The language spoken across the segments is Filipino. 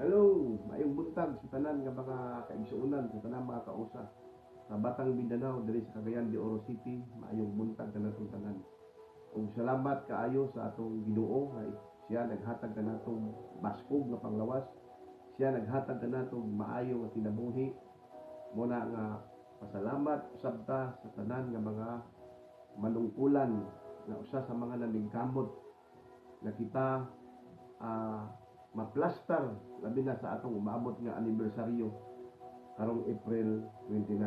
Hello, maayong buntag sa tanan nga mga kaigsuunan, sa tanan mga kausa. Sa Batang Mindanao diri sa Cagayan de Oro City, maayong buntag kanatong tanan. Ug salamat kaayo sa atong Ginoo nga siya naghatag kanatong baskog nga panglawas. Siya naghatag kanatong maayo nga kinabuhi. Muna nga pasalamat usab ta sa tanan nga mga manungkulan nga usa sa mga naningkamot na kita ah, maplastar labi na sa atong umaabot nga anibersaryo karong April 29.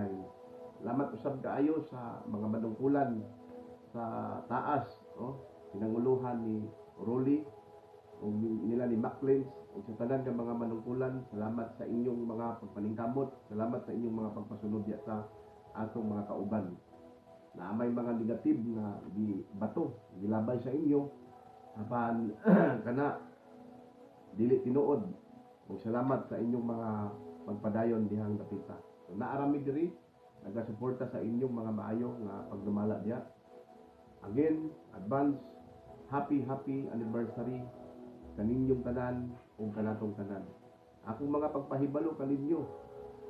Salamat usab kaayo sa mga manungkulan sa taas, pinanguluhan ni Rolly o nila ni Macklins o sa tanan ng mga manungkulan. Salamat sa inyong mga pagpaningkamot, salamat sa inyong mga pagpasunod sa atong mga kauban. Na may mga negative na di bato gilabay sa inyo apan kana dili tinuod. Ug salamat sa inyong mga pagpadayon dihang dapita. So, naarami diri nagasuporta sa inyong mga maayo nga pagdumala diha. Again, advance happy anniversary kaninyong tanan ug kanatong tanan. Akong mga pagpahibalo kaninyo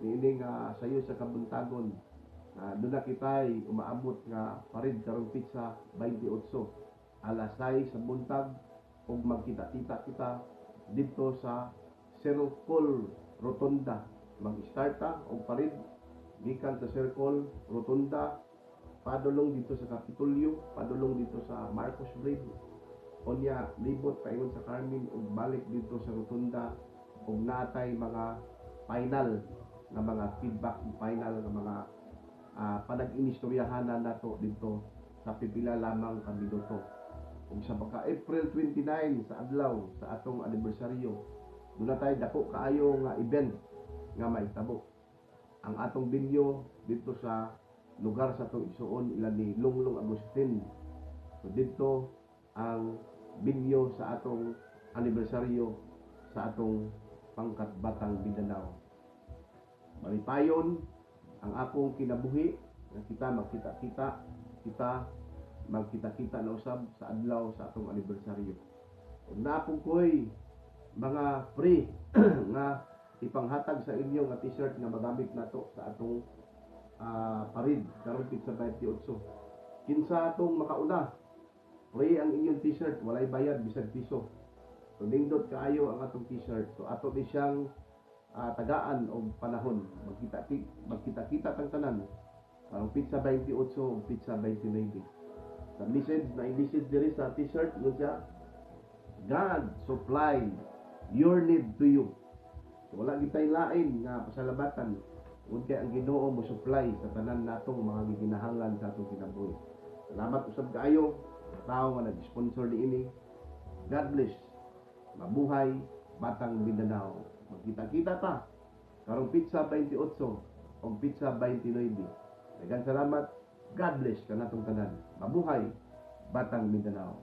niini nga sayo sa kabuntagon. Doon na kita'y umaabot nga parid karong pizza 28 alas 6 sa buntag ug magkita-kita kita dito sa Circle Rotunda. Mag-start ta og parid gikan sa Circle Rotunda padulong dito sa Kapitolyo, padulong dito sa Marcos Bridge. Onya libot paingon sa Carmen ug balik dito sa Rotunda ug natay mga final nga mga feedback, final nga mga panag-inistoryahanan nato dito sa pipila lamang ka minuto. Ug sa pagka April 29 sa adlaw sa atong anibersaryo, doon na tayo dako kaayo nga event nga may tabo. Ang atong binyo dito sa lugar sa atong isuon ilan ni Lunglong Agustin. So dito ang binyo sa atong anibersaryo sa atong pangkat Batang Mindanao. Malipayon ang akong kinabuhi nga kita magkita-kita na usab sa adlaw sa atong anibersaryo. Ug naapong koy mga free nga ipanghatag sa inyo nga t-shirt nga magamit nato sa atong parid karong pizza 28. Kinsa atong makauna, free ang inyong t-shirt, walay bayad bisag piso. So nindot kaayo ang atong t-shirt. So ato di siyang tagaan o panahon. Magkita-kita tang tanan. Karong pizza 28 o pizza 29. Sa message na i-message diri sa t-shirt yun siya, God supply your need to you. So, wala gitay lain nga pasalabatan ug kay ang Ginoo mo supply sa tanan natong mga giginahanglan sa atong kinabuhi. Salamat usab kaayo sa tawo nga nag-sponsor niini. God bless. Mabuhay Batang Mindanao. Magkita-kita ta karong pizza 28 o pizza 29. Daghang salamat. God bless kanatong tanan. Mabuhay Batang Mindanao.